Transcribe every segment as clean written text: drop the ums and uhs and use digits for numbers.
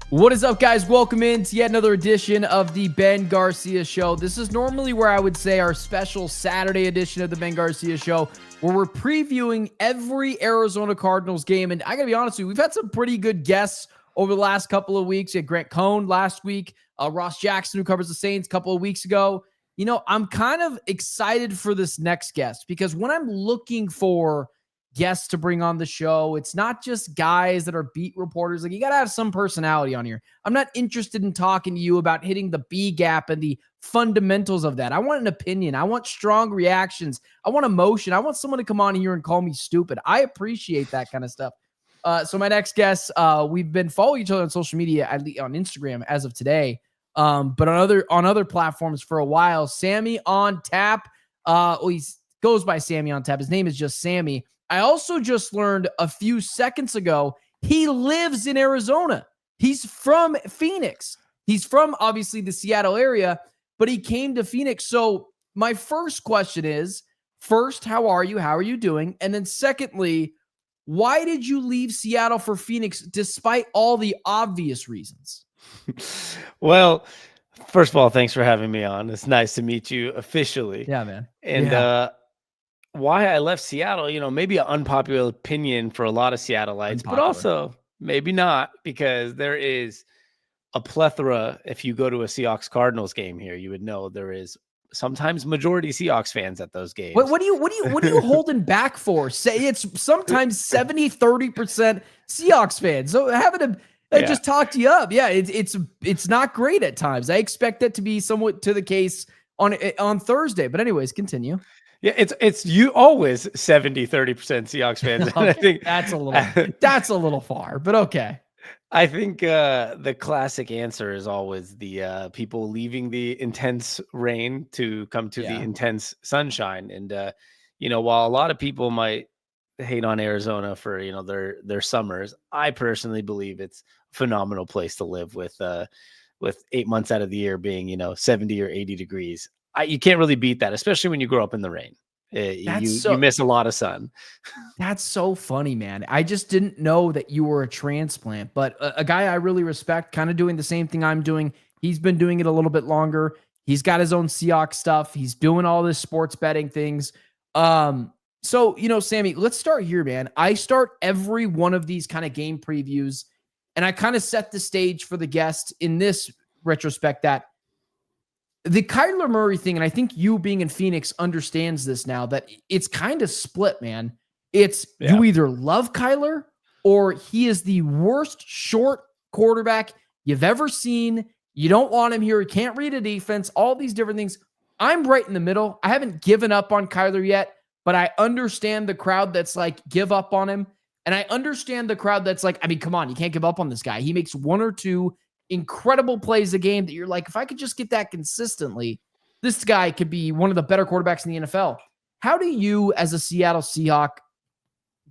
What is up, guys? Welcome in to yet another edition of the Ben Garcia Show. This is normally where I would say our special Saturday edition of the Ben Garcia Show, where we're previewing every Arizona Cardinals game. And I got to be honest with you, we've had some pretty good guests over the last couple of weeks. We had Grant Cohn last week, Ross Jackson, who covers the Saints, a couple of weeks ago. You know, I'm kind of excited for this next guest because when I'm looking for guests to bring on the show, it's not just guys that are beat reporters. Like, you got to have some personality on here. I'm not interested in talking to you about hitting the B gap and the fundamentals of that. I want an opinion. I want strong reactions. I want emotion. I want someone to come on here and call me stupid. I appreciate that kind of stuff. So my next guest, we've been following each other on social media, on Instagram as of today, but on other platforms for a while. Sami on tap. He goes by Sami on tap. His name is just Sami. I also just learned a few seconds ago, he lives in Arizona. He's from Phoenix. He's from, obviously, the Seattle area, but he came to Phoenix. So my first question is, first, how are you? How are you doing? And then secondly, why did you leave Seattle for Phoenix despite all the obvious reasons? Well, first of all, thanks for having me on. It's nice to meet you officially. Yeah, man. And why I left Seattle, maybe an unpopular opinion for a lot of Seattleites, but also maybe not, because there is a plethora. If you go to a Seahawks Cardinals game here, you would know there is sometimes majority Seahawks fans at those games. What are you holding back for? Say it's sometimes 70-30% Seahawks fans. So having to just talk to you up. Yeah, it's not great at times. I expect that to be somewhat to the case on Thursday. But anyways, continue. Yeah, it's you always 70-30% Seahawks fans. Okay, I think that's a little far, but okay. I think the classic answer is always the people leaving the intense rain to come to the intense sunshine. And while a lot of people might hate on Arizona for their summers, I personally believe it's a phenomenal place to live with 8 months out of the year being 70 or 80 degrees. You can't really beat that, especially when you grow up in the rain. You miss a lot of sun. That's so funny, man. I just didn't know that you were a transplant, but a guy I really respect, kind of doing the same thing I'm doing. He's been doing it a little bit longer. He's got his own Seahawks stuff. He's doing all this sports betting things. So, Sami, let's start here, man. I start every one of these kind of game previews, and I kind of set the stage for the guest in this retrospect that the Kyler Murray thing, and I think you being in Phoenix understands this now, that it's kind of split, man. You either love Kyler or he is the worst short quarterback you've ever seen. You don't want him here. He can't read a defense, all these different things. I'm right in the middle. I haven't given up on Kyler yet, but I understand the crowd that's like, give up on him. And I understand the crowd that's like, I mean, come on, you can't give up on this guy. He makes one or two incredible plays a game that you're like, if I could just get that consistently, this guy could be one of the better quarterbacks in the NFL. How do you, as a Seattle Seahawk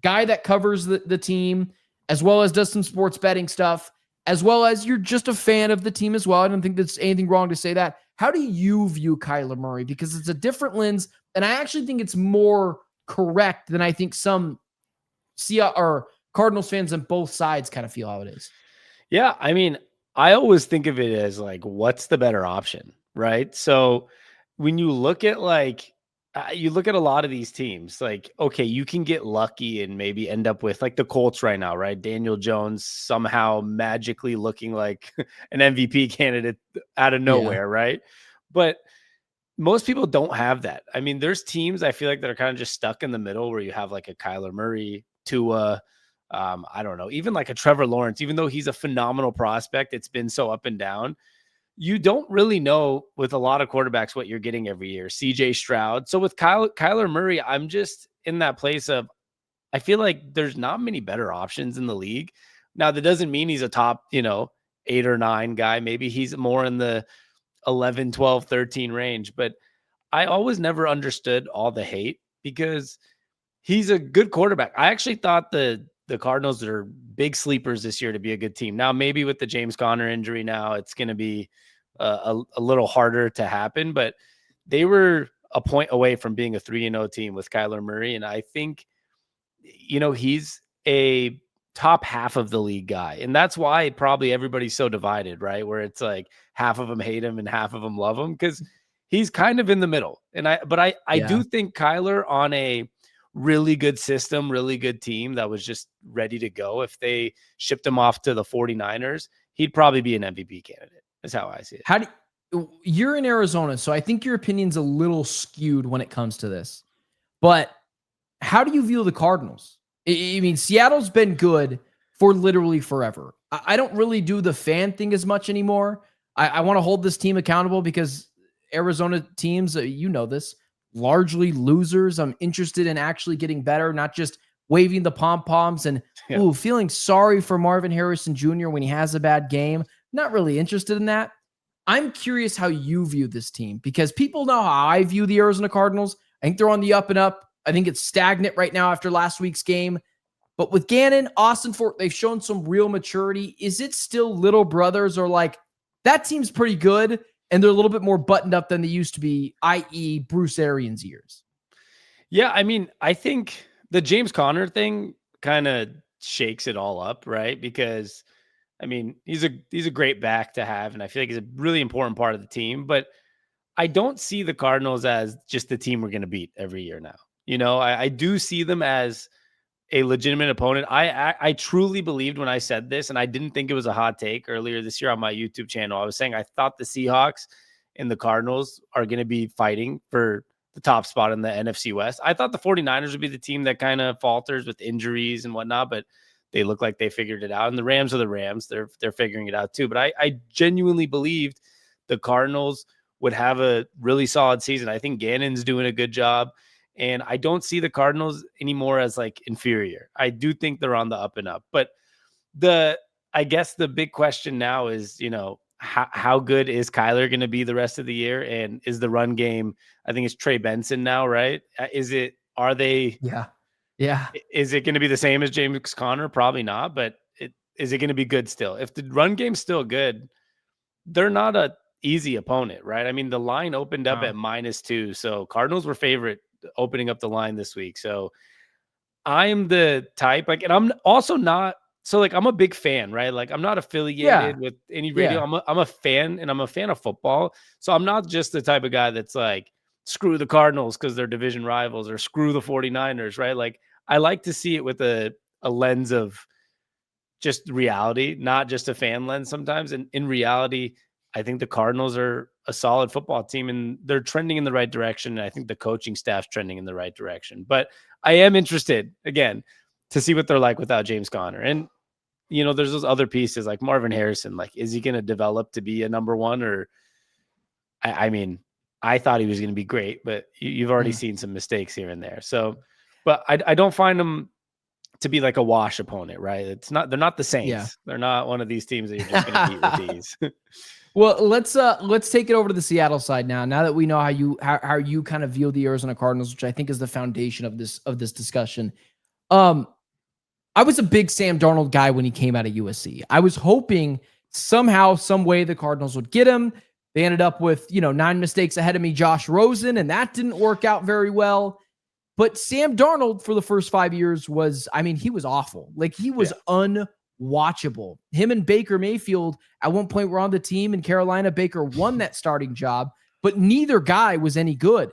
guy that covers the team, as well as does some sports betting stuff, as well as you're just a fan of the team as well, I don't think there's anything wrong to say that. How do you view Kyler Murray? Because it's a different lens, and I actually think it's more correct than I think some Seahawks or Cardinals fans on both sides kind of feel how it is. Yeah, I mean, I always think of it as like, what's the better option, right? So when you look at you look at a lot of these teams, like, okay, you can get lucky and maybe end up with like the Colts right now, right? Daniel Jones somehow magically looking like an MVP candidate out of nowhere, right? But most people don't have that. I mean, there's teams I feel like that are kind of just stuck in the middle where you have like a Kyler Murray, Tua, I don't know, even like a Trevor Lawrence, even though he's a phenomenal prospect, it's been so up and down. You don't really know with a lot of quarterbacks what you're getting every year. CJ Stroud. So with Kyler Murray, I'm just in that place of, I feel like there's not many better options in the league. Now, that doesn't mean he's a top, 8 or 9 guy. Maybe he's more in the 11, 12, 13 range. But I always never understood all the hate because he's a good quarterback. I actually thought the Cardinals are big sleepers this year to be a good team. Now, maybe with the James Conner injury now, it's going to be a little harder to happen, but they were a point away from being a 3-0 team with Kyler Murray. And I think, he's a top half of the league guy. And that's why probably everybody's so divided, right? Where it's like half of them hate him and half of them love him, because he's kind of in the middle. And I Yeah. do think Kyler on a really good system, really good team that was just ready to go, if they shipped him off to the 49ers, he'd probably be an MVP candidate. That's how I see it. How do you're in Arizona, so I think your opinion's a little skewed when it comes to this. But how do you view the Cardinals? I mean, Seattle's been good for literally forever. I don't really do the fan thing as much anymore. I want to hold this team accountable because Arizona teams, you know this, largely losers. I'm interested in actually getting better, not just waving the pom-poms and feeling sorry for Marvin Harrison Jr. when he has a bad game. Not really interested in that. I'm curious how you view this team, because people know how I view the Arizona Cardinals. I think they're on the up and up. I think it's stagnant right now after last week's game. But with Gannon, Austin Fort, they've shown some real maturity. Is it still little brothers, or like that team's pretty good and they're a little bit more buttoned up than they used to be, i.e. Bruce Arians' years? Yeah, I mean, I think the James Conner thing kind of shakes it all up, right? Because I mean, he's a great back to have, and I feel like he's a really important part of the team. But I don't see the Cardinals as just the team we're going to beat every year now. You know, I do see them as a legitimate opponent. I truly believed when I said this, and I didn't think it was a hot take earlier this year on my YouTube channel. I was saying I thought the Seahawks and the Cardinals are going to be fighting for the top spot in the NFC West. I thought the 49ers would be the team that kind of falters with injuries and whatnot, but they look like they figured it out. And the Rams are the Rams. They're figuring it out too. But I genuinely believed the Cardinals would have a really solid season. I think Gannon's doing a good job. And I don't see the Cardinals anymore as like inferior. I do think they're on the up and up. But I guess the big question now is, you know, how good is Kyler going to be the rest of the year? And is the run game, I think it's Trey Benson now, right? Is it going to be the same as James Conner? Probably not, but is it going to be good still? If the run game's still good, they're not a easy opponent, right? I mean, the line opened up at -2. So Cardinals were favorite opening up the line this week. So I'm the type, like, and I'm also not, so like, I'm a big fan, right? Like, I'm not affiliated with any radio. I'm a fan, and I'm a fan of football. So I'm not just the type of guy that's like, screw the Cardinals because they're division rivals, or screw the 49ers, right? Like, I like to see it with a lens of just reality, not just a fan lens sometimes. And in reality, I think the Cardinals are a solid football team, and they're trending in the right direction. And I think the coaching staff's trending in the right direction. But I am interested, again, to see what they're like without James Conner. And, you know, there's those other pieces like Marvin Harrison. Like, is he going to develop to be a number one? Or, I mean, I thought he was going to be great, but you've already seen some mistakes here and there. So, but I don't find him to be like a wash opponent, right? They're not the Saints. Yeah. They're not one of these teams that you're just going to beat with ease. Well, let's take it over to the Seattle side now. Now that we know how you kind of view the Arizona Cardinals, which I think is the foundation of this discussion. I was a big Sam Darnold guy when he came out of USC. I was hoping somehow, some way the Cardinals would get him. They ended up with, 9 mistakes ahead of me, Josh Rosen, and that didn't work out very well. But Sam Darnold for the first 5 years he was awful. Like, he was unwatchable. Him and Baker Mayfield at one point were on the team in Carolina. Baker won that starting job, but neither guy was any good.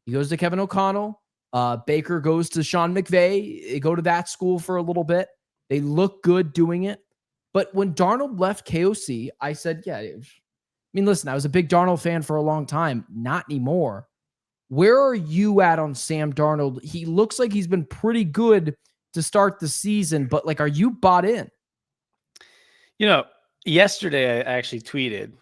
He goes to Kevin O'Connell. Baker goes to Sean McVay. They go to that school for a little bit. They look good doing it. But when Darnold left KOC, I said, listen, I was a big Darnold fan for a long time. Not anymore. Where are you at on Sam Darnold? He looks like he's been pretty good to start the season, but like, are you bought in? Yesterday I actually tweeted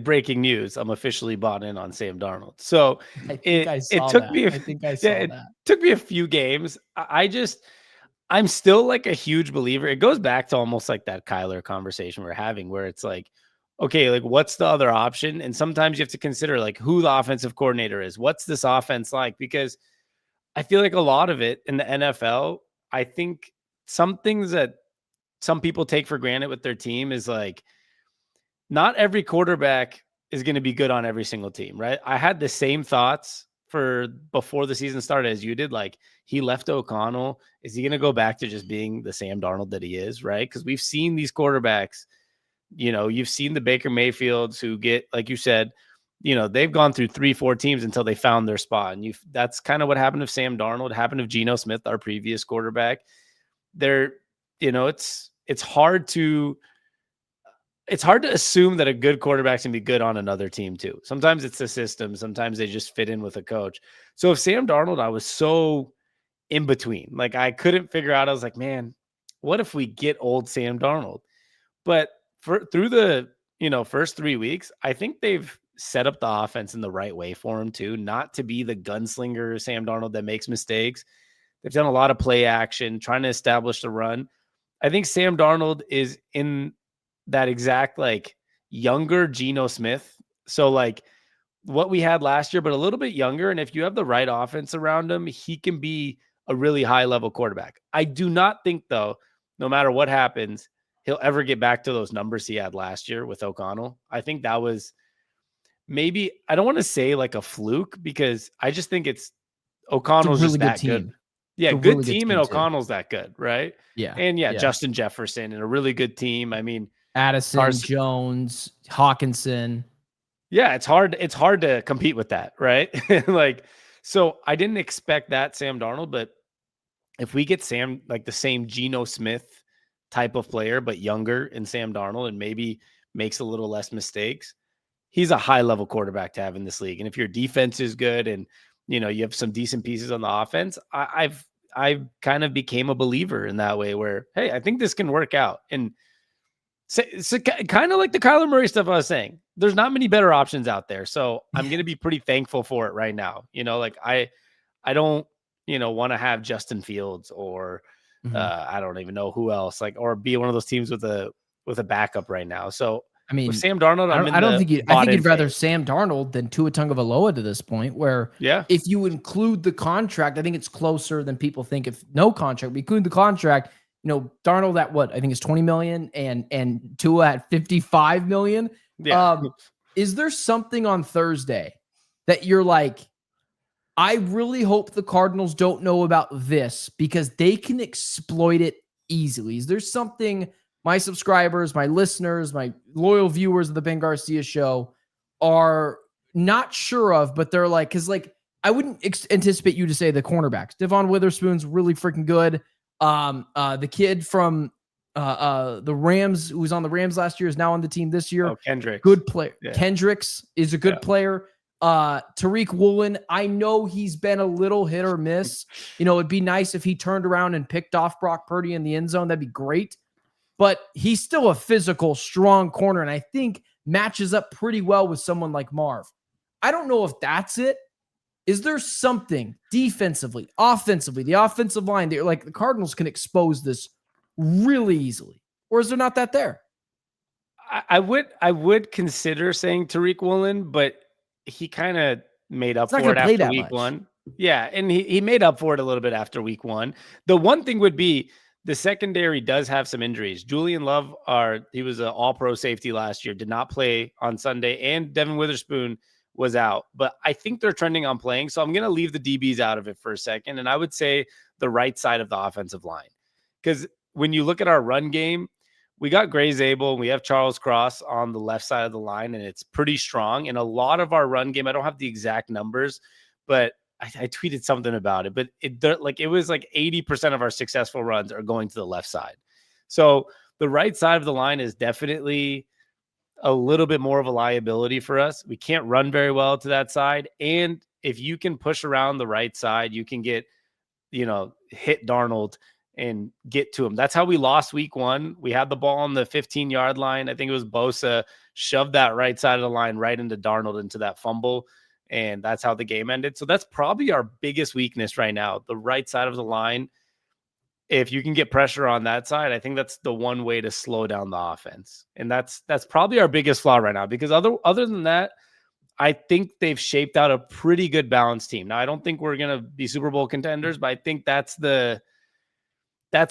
breaking news. I'm officially bought in on Sam Darnold. So it took me a few games. I'm still like a huge believer. It goes back to almost like that Kyler conversation we're having, where it's like, okay, like, what's the other option? And sometimes you have to consider like who the offensive coordinator is. What's this offense like? Because I feel like a lot of it in the NFL, I think some things that some people take for granted with their team is like, not every quarterback is going to be good on every single team, right? I had the same thoughts for before the season started as you did. Like, he left O'Connell. Is he going to go back to just being the Sam Darnold that he is, right? Because we've seen these quarterbacks, you've seen the Baker Mayfields who get, like you said, they've gone through 3-4 teams until they found their spot. And that's kind of what happened with Sam Darnold, happened with Geno Smith, our previous quarterback. It's hard to assume that a good quarterback can be good on another team too. Sometimes it's the system. Sometimes they just fit in with a coach. So if Sam Darnold, I was so in between, like I couldn't figure out, I was like, man, what if we get old Sam Darnold? But through the, first 3 weeks, I think they've set up the offense in the right way for him too, not to be the gunslinger Sam Darnold that makes mistakes. They've done a lot of play action, trying to establish the run. I think Sam Darnold is in that exact like younger Geno Smith. So like what we had last year, but a little bit younger. And if you have the right offense around him, he can be a really high level quarterback. I do not think though, no matter what happens, he'll ever get back to those numbers he had last year with O'Connell. I think that was maybe, I don't want to say like a fluke, because I just think O'Connell's really just that good. Yeah, good really team, and O'Connell's that good, right? Yeah. And Justin Jefferson and a really good team. I mean, Addison, Jones, Hawkinson. Yeah, it's hard to compete with that, right? Like, so I didn't expect that Sam Darnold, but if we get Sam, like the same Geno Smith type of player, but younger in Sam Darnold, and maybe makes a little less mistakes, he's a high level quarterback to have in this league. And if your defense is good and you have some decent pieces on the offense, I kind of became a believer in that way where, hey, I think this can work out. And so kind of like the Kyler Murray stuff I was saying, there's not many better options out there. So I'm going to be pretty thankful for it right now. Like I don't, want to have Justin Fields or I don't even know who else, like, or be one of those teams with a backup right now. So I mean, with Sam Darnold, I think you'd rather Sam Darnold than Tua Tagovailoa to this point, where if you include the contract, I think it's closer than people think. If no contract, we include the contract, Darnold at what I think is 20 million and Tua at 55 million. Yeah. Is there something on Thursday that you're like, I really hope the Cardinals don't know about this because they can exploit it easily? Is there something my subscribers, my listeners, my loyal viewers of the Ben Garcia show are not sure of, but they're like, because like I wouldn't anticipate you to say the cornerbacks. Devon Witherspoon's really freaking good. The kid from the Rams, who was on the Rams last year, is now on the team this year. Oh, Kendricks. Good player. Yeah. Kendricks is a good player. Tariq Woolen, I know he's been a little hit or miss. It'd be nice if he turned around and picked off Brock Purdy in the end zone. That'd be great. But he's still a physical, strong corner, and I think matches up pretty well with someone like Marv. I don't know if that's it. Is there something defensively, offensively, the offensive line that like the Cardinals can expose this really easily? Or is there not that there? I would consider saying Tariq Woolen, but he kind of made up for it after week one. Yeah, and he made up for it a little bit after week one. The one thing would be the secondary does have some injuries. Julian Love, he was an all-pro safety last year, did not play on Sunday, and Devin Witherspoon was out. But I think they're trending on playing, so I'm going to leave the DBs out of it for a second, and I would say the right side of the offensive line. Because when you look at our run game, we got Gray Zabel, and we have Charles Cross on the left side of the line, and it's pretty strong. And a lot of our run game, I don't have the exact numbers, but I tweeted something about it, but it was like 80% of our successful runs are going to the left side. So the right side of the line is definitely a little bit more of a liability for us. We can't run very well to that side. And if you can push around the right side, you can get, hit Darnold and get to him. That's how we lost week one. We had the ball on the 15-yard line. I think it was Bosa shoved that right side of the line right into Darnold into that fumble. And that's how the game ended. So that's probably our biggest weakness right now, the right side of the line. If you can get pressure on that side, I think that's the one way to slow down the offense. And that's probably our biggest flaw right now, because other than that, I think they've shaped out a pretty good balanced team. Now, I don't think we're going to be Super Bowl contenders, but I think that's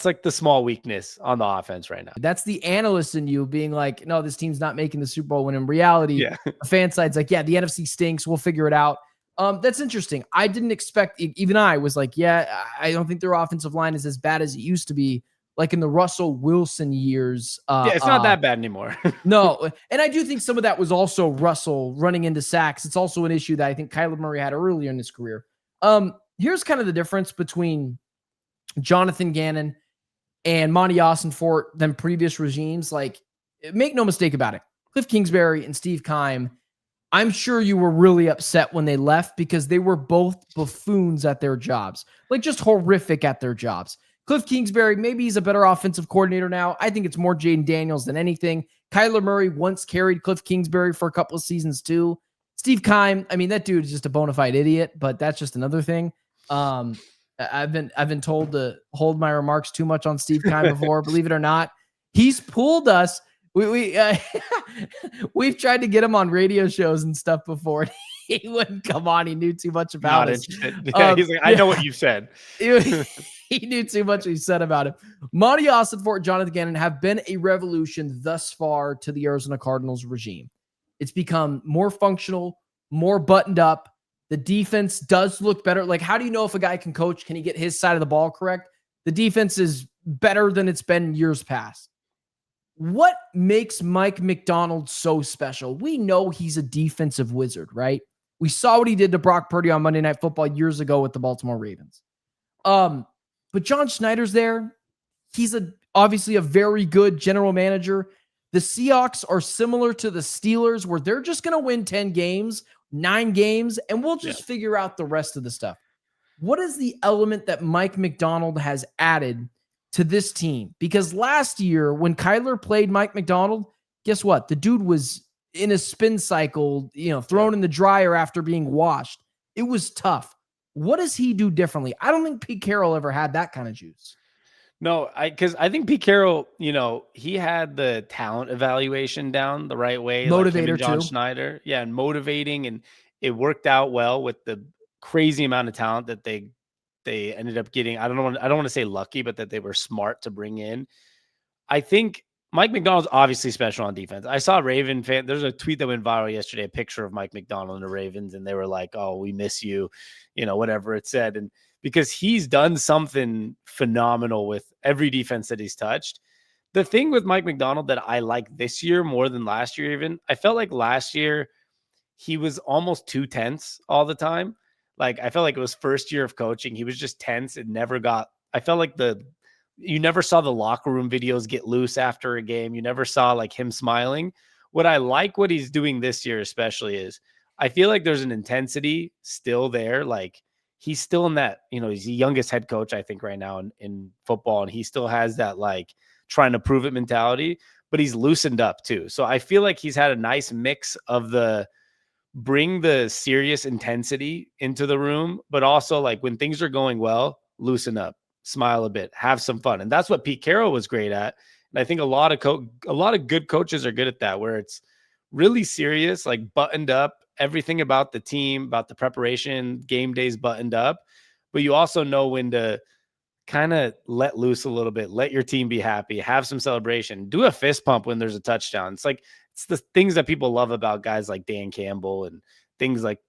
like the small weakness on the offense right now. That's the analyst in you being like, no, this team's not making the Super Bowl, when in reality, the fan side's like, yeah, the NFC stinks. We'll figure it out. That's interesting. I didn't expect, even I was like, yeah, I don't think their offensive line is as bad as it used to be, like in the Russell Wilson years. Yeah, it's not that bad anymore. No, and I do think some of that was also Russell running into sacks. It's also an issue that I think Kyler Murray had earlier in his career. Here's kind of the difference between Jonathan Gannon and Monty Ossenfort than previous regimes. Like, make no mistake about it, Cliff Kingsbury and Steve Keim, I'm sure you were really upset when they left because they were both buffoons at their jobs, like just horrific at their jobs. Cliff Kingsbury, maybe he's a better offensive coordinator now. I think it's more Jaden Daniels than anything. Kyler Murray once carried Cliff Kingsbury for a couple of seasons too. Steve Keim, I mean, that dude is just a bona fide idiot, but that's just another thing. I've been told to hold my remarks too much on Steve Keim before. Believe it or not, he's pulled us. We've tried to get him on radio shows and stuff before. He wouldn't come on. He knew too much about us. Yeah, he's like, I know what you said. He knew too much he said about him. Monty Ossenfort and Jonathan Gannon have been a revolution thus far to the Arizona Cardinals regime. It's become more functional, more buttoned up. The defense does look better. Like, how do you know if a guy can coach? Can he get his side of the ball correct? The defense is better than it's been years past. What makes Mike McDonald so special? We know he's a defensive wizard, right? We saw what he did to Brock Purdy on Monday Night Football years ago with the Baltimore Ravens. But John Schneider's there. He's obviously a very good general manager. The Seahawks are similar to the Steelers, where they're just going to win 10 games, 9 games, and we'll just figure out the rest of the stuff. What is the element that Mike McDonald has added to this team? Because last year when Kyler played Mike McDonald, guess what? The dude was in a spin cycle, thrown in the dryer after being washed. It was tough. What does he do differently? I don't think Pete Carroll ever had that kind of juice. No, because I think Pete Carroll, he had the talent evaluation down the right way. Motivator like John too. Schneider. Yeah, and motivating, and it worked out well with the crazy amount of talent that they ended up getting. I don't want to say lucky, but that they were smart to bring in. I think Mike McDonald's obviously special on defense. I saw Raven fan. There's a tweet that went viral yesterday, a picture of Mike McDonald and the Ravens, and they were like, "Oh, we miss you," whatever it said. And because he's done something phenomenal with every defense that he's touched. The thing with Mike McDonald that I like this year more than last year, even, I felt like last year he was almost too tense all the time. Like, I felt like it was first year of coaching. He was just tense. I felt like you never saw the locker room videos get loose after a game. You never saw like him smiling. What I like what he's doing this year, especially, is I feel like there's an intensity still there. Like, he's still in that, he's the youngest head coach, I think, right now in football. And he still has that, like, trying to prove it mentality, but he's loosened up too. So I feel like he's had a nice mix of bring the serious intensity into the room, but also, like, when things are going well, loosen up, smile a bit, have some fun. And that's what Pete Carroll was great at. And I think a lot of good coaches are good at that, where it's really serious, like buttoned up, everything about the team, about the preparation, game days buttoned up, but you also know when to kind of let loose a little bit, let your team be happy, have some celebration, do a fist pump when there's a touchdown. It's the things that people love about guys like Dan Campbell and things like,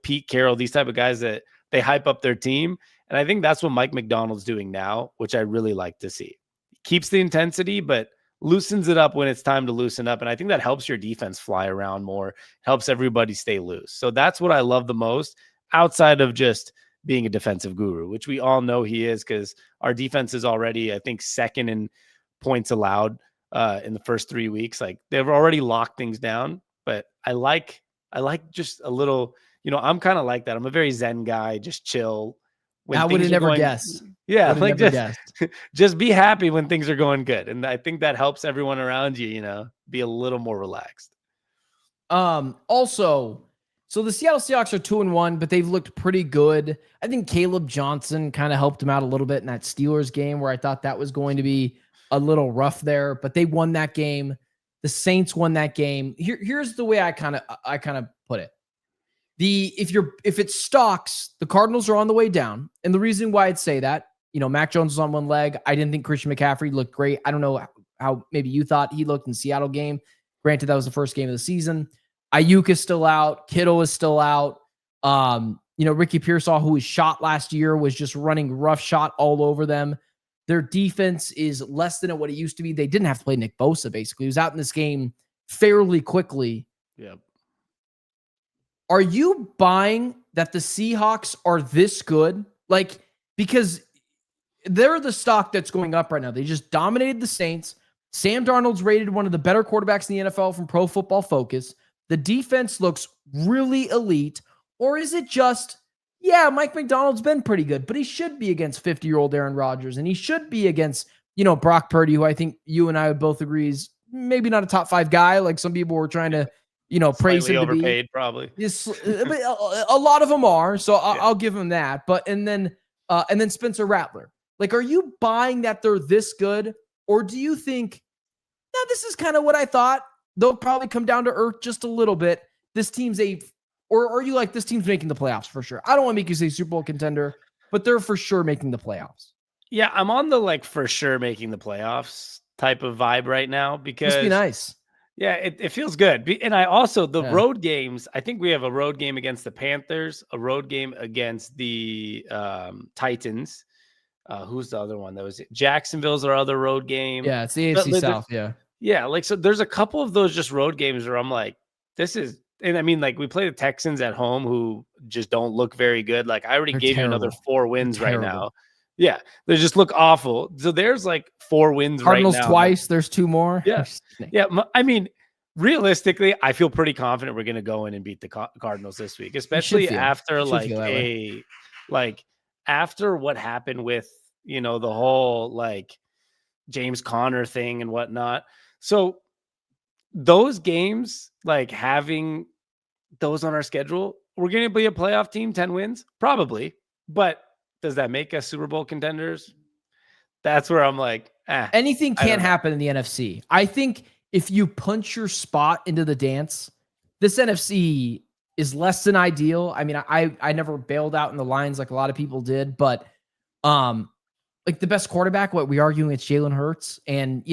Pete Carroll, these type of guys that they hype up their team. And I think that's what Mike McDonald's doing now, which I really like to see. He keeps the intensity, but loosens it up when it's time to loosen up. And I think that helps your defense fly around more, helps everybody stay loose. So that's what I love the most, outside of just being a defensive guru, which we all know he is, because our defense is already, I think, second in points allowed in the first 3 weeks. Like, they've already locked things down, but I like just a little, I'm kind of like that. I'm a very Zen guy, just chill. I would have never guessed. Yeah, like just be happy when things are going good. And I think that helps everyone around you, be a little more relaxed. Also, so the Seattle Seahawks are 2-1, but they've looked pretty good. I think Caleb Johnson kind of helped him out a little bit in that Steelers game, where I thought that was going to be a little rough there, but they won that game. The Saints won that game. Here's the way I kind of put it. If it stocks, the Cardinals are on the way down. And the reason why I'd say that, Mac Jones was on one leg. I didn't think Christian McCaffrey looked great. I don't know how maybe you thought he looked in the Seattle game. Granted, that was the first game of the season. Ayuk is still out. Kittle is still out. Ricky Pearsall, who was shot last year, was just running rough shot all over them. Their defense is less than what it used to be. They didn't have to play Nick Bosa, basically. He was out in this game fairly quickly. Yep. Are you buying that the Seahawks are this good? Like, because they're the stock that's going up right now. They just dominated the Saints. Sam Darnold's rated one of the better quarterbacks in the NFL from Pro Football Focus. The defense looks really elite. Or is it just, yeah, Mike McDonald's been pretty good, but he should be against 50-year-old Aaron Rodgers, and he should be against, Brock Purdy, who I think you and I would both agree is maybe not a top 5 guy. Like some people were trying to, praise him to be. Overpaid, probably. But a lot of them are, so I'll give him that. But and then Spencer Rattler. Like, are you buying that they're this good, or do you think, no, this is kind of what I thought? They'll probably come down to earth just a little bit. This team's or are you like, this team's making the playoffs for sure? I don't want to make you say Super Bowl contender, but they're for sure making the playoffs. Yeah, I'm on the for sure making the playoffs type of vibe right now because must be nice. Yeah, it feels good. And I also, road games, I think we have a road game against the Panthers, a road game against the Titans. Who's the other one? That was Jacksonville's our other road game. Yeah, it's the AFC South. Yeah. Yeah. So there's a couple of those just road games where I'm like, this is, and I mean, we play the Texans at home who just don't look very good. Like I already gave you another 4 wins right now. Yeah. They just look awful. So there's 4 wins Cardinals right now. twice. There's 2 more. Yeah. Yeah. I mean, realistically, I feel pretty confident we're going to go in and beat the Cardinals this week, especially after after what happened with, the whole James Conner thing and whatnot. So those games, having those on our schedule, we're going to be a playoff team, 10 wins, probably. But does that make us Super Bowl contenders? That's where I'm like, anything can happen in the NFC. I think if you punch your spot into the dance, this NFC is less than ideal. I mean, I never bailed out in the lines like a lot of people did, but the best quarterback, what we arguing, it's Jalen Hurts, and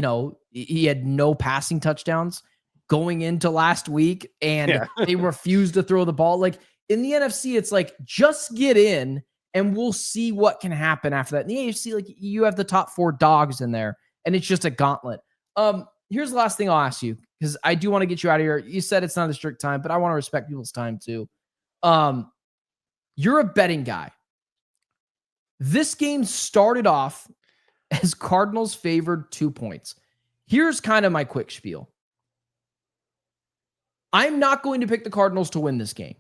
he had no passing touchdowns going into last week, and they refused to throw the ball. Like in the NFC, it's just get in and we'll see what can happen after that. In the AFC, you have the top 4 dogs in there, and it's just a gauntlet. Here's the last thing I'll ask you, because I do want to get you out of here. You said it's not a strict time, but I want to respect people's time too. You're a betting guy. This game started off as Cardinals favored 2 points. Here's kind of my quick spiel. I'm not going to pick the Cardinals to win this game.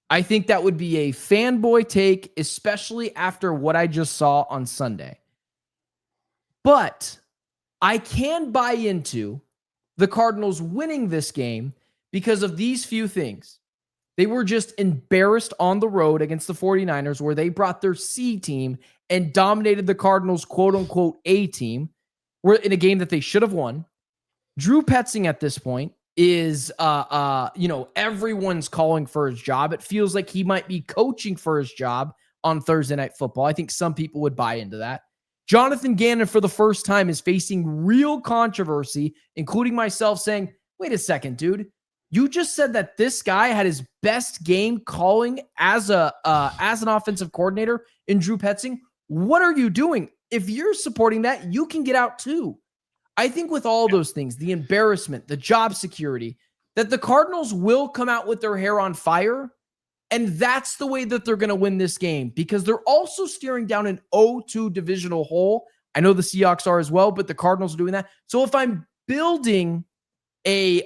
I think that would be a fanboy take, especially after what I just saw on Sunday. But I can buy into the Cardinals winning this game because of these few things. They were just embarrassed on the road against the 49ers, where they brought their C team and dominated the Cardinals' quote-unquote A team, were in a game that they should have won. Drew Petzing at this point is, everyone's calling for his job. It feels like he might be coaching for his job on Thursday Night Football. I think some people would buy into that. Jonathan Gannon, for the first time, is facing real controversy, including myself saying, wait a second, dude. You just said that this guy had his best game calling as an offensive coordinator in Drew Petzing. What are you doing? If you're supporting that, you can get out too. I think with all those things, the embarrassment, the job security, that the Cardinals will come out with their hair on fire. And that's the way that they're going to win this game, because they're also staring down an 0-2 divisional hole. I know the Seahawks are as well, but the Cardinals are doing that. So if I'm building a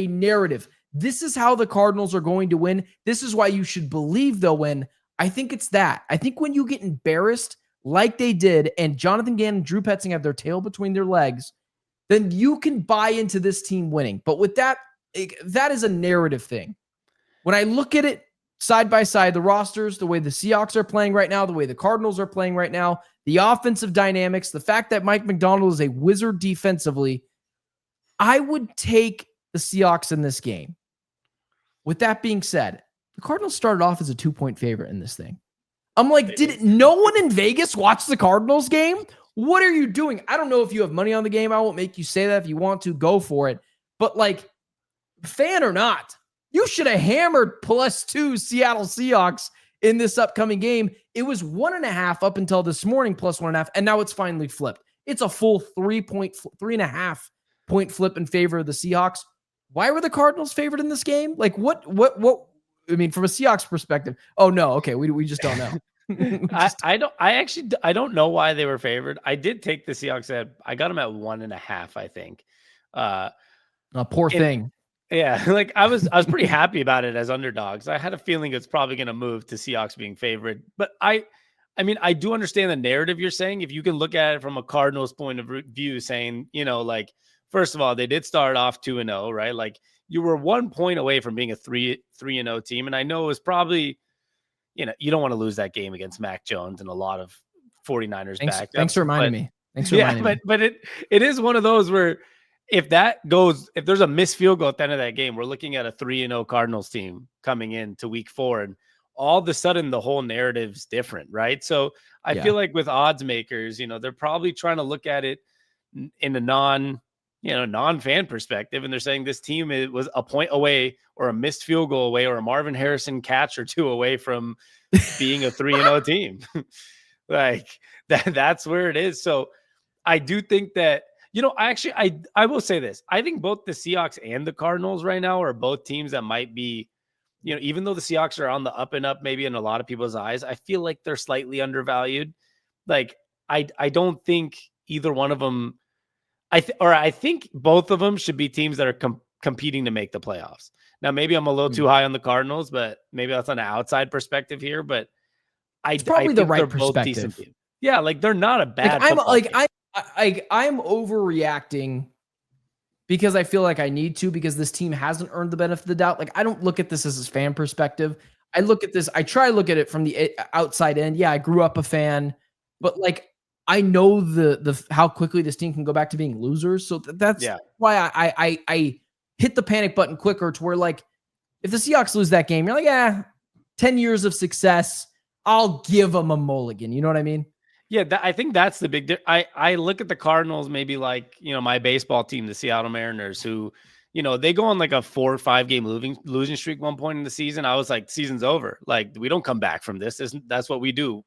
narrative, this is how the Cardinals are going to win. This is why you should believe they'll win. I think it's that. I think when you get embarrassed like they did, and Jonathan Gannon and Drew Petzing have their tail between their legs, then you can buy into this team winning. But with that, that is a narrative thing. When I look at it side by side, the rosters, the way the Seahawks are playing right now, the way the Cardinals are playing right now, the offensive dynamics, the fact that Mike McDonald is a wizard defensively, I would take the Seahawks in this game. With that being said, the Cardinals started off as a 2-point favorite in this thing. I'm like, did no one in Vegas watch the Cardinals game? What are you doing? I don't know if you have money on the game. I won't make you say that. If you want to, go for it. But fan or not, You should have hammered +2 Seattle Seahawks in this upcoming game. It was 1.5 up until this morning, +1.5, and now it's finally flipped. It's a full 3.5 point flip in favor of the Seahawks. Why were the Cardinals favored in this game? Like what? I mean, from a Seahawks perspective. Oh no, okay, we just don't know. I don't know why they were favored. I did take the Seahawks I got them at 1.5, I think. A poor thing. Yeah, like I was pretty happy about it as underdogs. I had a feeling it's probably going to move to Seahawks being favored, but I mean, I do understand the narrative you're saying. If you can look at it from a Cardinals point of view, saying, like, first of all, they did start off 2-0, right? Like you were 1 point away from being a 3-0 team, and I know it was probably, you don't want to lose that game against Mac Jones and a lot of 49ers back. Thanks for reminding me. Thanks for reminding me. But it is one of those where if there's a missed field goal at the end of that game, we're looking at a 3-0 Cardinals team coming into week 4, and all of a sudden the whole narrative's different, right? So I feel like with odds makers, they're probably trying to look at it in a non-fan perspective, and they're saying this team was a point away or a missed field goal away or a Marvin Harrison catch or 2 away from being a 3-0 team. Like that's where it is. So I do think that, I will say this. I think both the Seahawks and the Cardinals right now are both teams that might be, even though the Seahawks are on the up and up, maybe in a lot of people's eyes, I feel like they're slightly undervalued. Like I don't think either one of them, I think both of them should be teams that are competing to make the playoffs. Now, maybe I'm a little too high on the Cardinals, but maybe that's on an outside perspective here. But it's probably the right perspective. Yeah, like they're not a bad. I'm overreacting because I feel like I need to, because this team hasn't earned the benefit of the doubt. Like I don't look at this as a fan perspective. I try to look at it from the outside end. Yeah, I grew up a fan, but like I know the how quickly this team can go back to being losers. So that's why I hit the panic button quicker, to where like if the Seahawks lose that game, you're like, 10 years of success, I'll give them a mulligan. You know what I mean? Yeah, I think that's the big. I look at the Cardinals maybe like my baseball team, the Seattle Mariners, who they go on like a 4 or 5 game losing streak one point in the season. I was like, season's over. Like we don't come back from this. That's what we do.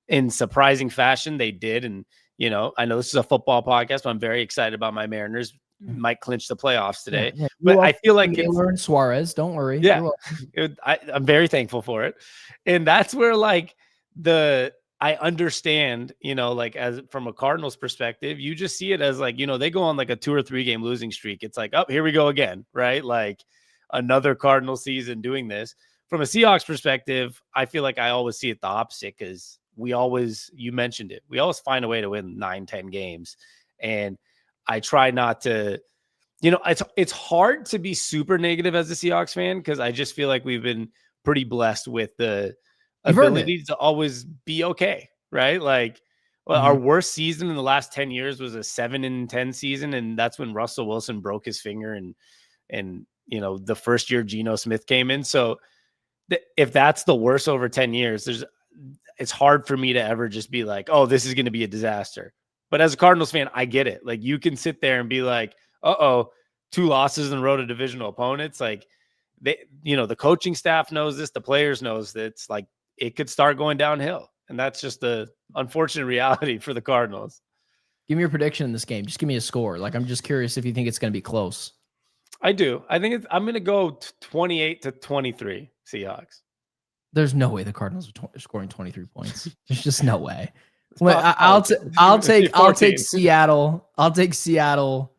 In surprising fashion, they did. And I know this is a football podcast, but I'm very excited about my Mariners. Might clinch the playoffs today. Yeah. But I feel like learn Suarez. Don't worry. Yeah, I'm very thankful for it. And that's where like I understand, like as from a Cardinals perspective, you just see it as like, they go on like a 2 or 3 game losing streak. It's like, oh, here we go again, right? Like another Cardinal season doing this. From a Seahawks perspective, I feel like I always see it the opposite, because you mentioned it, we always find a way to win 9-10 games. And I try not to, it's hard to be super negative as a Seahawks fan, because I just feel like we've been pretty blessed with the ability to always be okay, right? Like our worst season in the last 10 years was a 7-10 season, and that's when Russell Wilson broke his finger and the first year Geno Smith came in. So if that's the worst over 10 years, it's hard for me to ever just be like, oh, this is going to be a disaster. But as a Cardinals fan, I get it. Like you can sit there and be like, 2 losses in a row to divisional opponents. Like the coaching staff knows this, the players knows that it's like it could start going downhill, and that's just the unfortunate reality for the Cardinals. Give me your prediction in this game. Just give me a score. Like I'm just curious if you think it's going to be close. I do. I think I'm going to go 28-23 Seahawks. There's no way the Cardinals are scoring 23 points. There's just no way. Well, I'll take Seattle. I'll take Seattle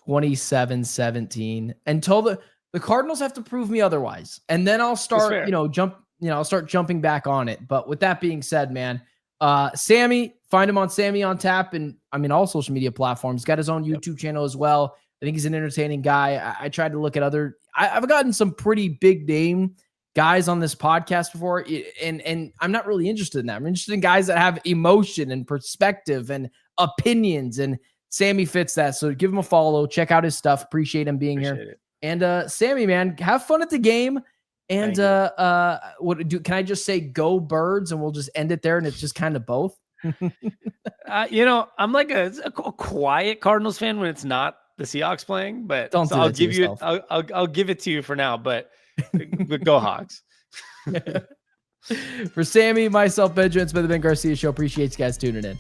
27-17 until the Cardinals have to prove me otherwise. And then I'll start, I'll start jumping back on it. But with that being said, man, Sami, find him on Sami on Tap, and all social media platforms. Got his own YouTube channel as well. I think he's an entertaining guy. I tried to look at I've gotten some pretty big name guys on this podcast before, and I'm not really interested in that. I'm interested in guys that have emotion and perspective and opinions, and Sami fits that. So give him a follow, check out his stuff. Appreciate him being here. And Sami, man, have fun at the game. And can I just say go Birds, and we'll just end it there, and it's just kind of both? I'm like a quiet Cardinals fan when it's not the Seahawks playing, but Don't so do I'll that to give you yourself. I'll give it to you for now, but go Hawks. For Sammy, myself, Benjamin, it's been the Ben Garcia Show. Appreciate you guys tuning in.